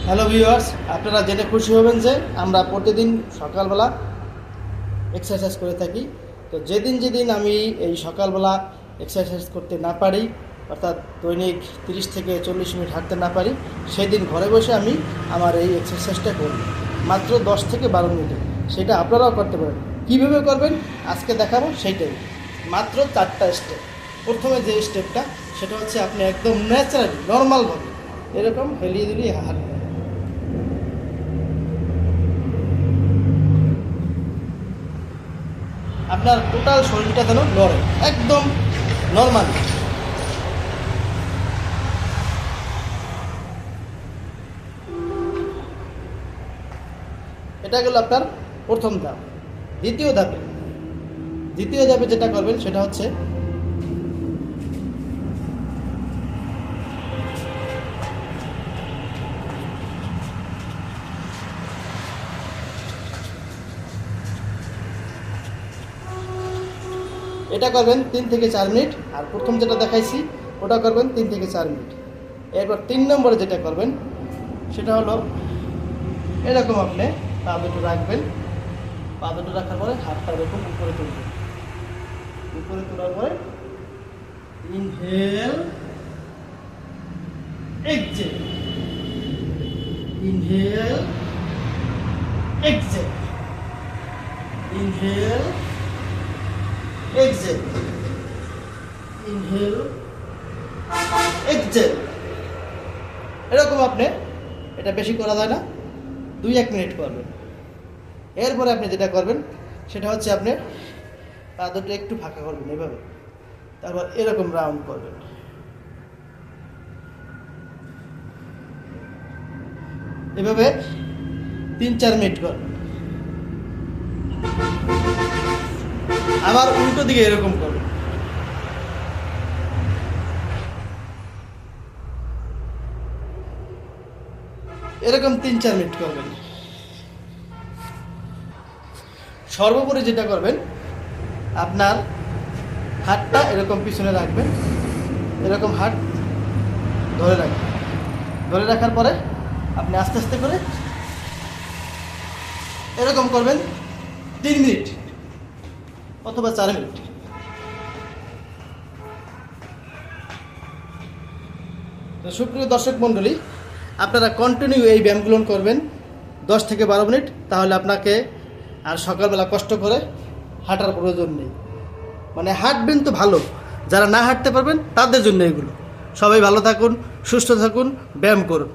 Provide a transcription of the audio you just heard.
Hello viewers, আপনারা জেনে খুশি হবেন যে আমরা প্রতিদিন সকালবেলা এক্সারসাইজ করে থাকি। তো যেদিন আমি এই সকালবেলা এক্সারসাইজ করতে না পারি, অর্থাৎ দৈনিক 30 থেকে 40 মিনিট হাঁটতে না পারি, সেদিন ঘরে বসে আমি আমার এই এক্সারসাইজটা করি মাত্র 10 থেকে 12 মিনিটে। সেটা আপনারাও করতে পারেন। কীভাবে করবেন আজকে দেখাবো, সেইটাই। মাত্র 4টা স্টেপ। প্রথমে যে স্টেপটা সেটা হচ্ছে আপনি একদম ন্যাচারালি নর্মালভাবে এরকম হেলিয়ে দিলিয়ে হাঁটবেন। আপনার টোটাল শরীরটা যেন লড়ে, একদম নর্মাল। এটা গেল আপনার প্রথম ধাপ। দ্বিতীয় ধাপে যেটা করবেন সেটা হচ্ছে এটা করবেন 3 থেকে 4 মিনিট, আর প্রথম যেটা দেখাইছি ওটা করবেন 3 থেকে 4 মিনিট। এরপর 3 নম্বরে যেটা করবেন সেটা হলো এরকম আপনি পা দুটো রাখবেন। পা দুটো রাখার পরে হাতটা এরকম উপরে তুলবেন। উপরে তোলার পরে inhale exhale, inhale exhale, inhale exhale, inhale exhale. এরকম আপনি, এটা বেশি করা যায় না, 2-1 মিনিট করবেন। এরপরে আপনি যেটা করবেন সেটা হচ্ছে আপনি পা দুটো একটু ফাঁকা করবেন এভাবে, তারপর এরকম রাউন্ড করবেন। এভাবে 3-4 মিনিট করবেন। আবার উল্টো দিকে এরকম করবেন। এরকম 3-4 মিনিট করবেন। সর্বোপরি যেটা করবেন, আপনার হাতটা এরকম পিছনে রাখবেন, এরকম হাত ধরে রাখবেন। ধরে রাখার পরে আপনি আস্তে আস্তে করে এরকম করবেন 3 মিনিট অথবা 4 মিনিট। তো সুপ্রিয় দর্শক মণ্ডলী, আপনারা কন্টিনিউ এই ব্যায়ামগুলো করবেন 10 থেকে 12 মিনিট, তাহলে আপনাকে আর সকালবেলা কষ্ট করে হাঁটার প্রয়োজন নেই। মানে হাঁটবেন তো ভালো, যারা না হাঁটতে পারবেন তাদের জন্য এগুলো। সবাই ভালো থাকুন, সুস্থ থাকুন, ব্যায়াম করুন।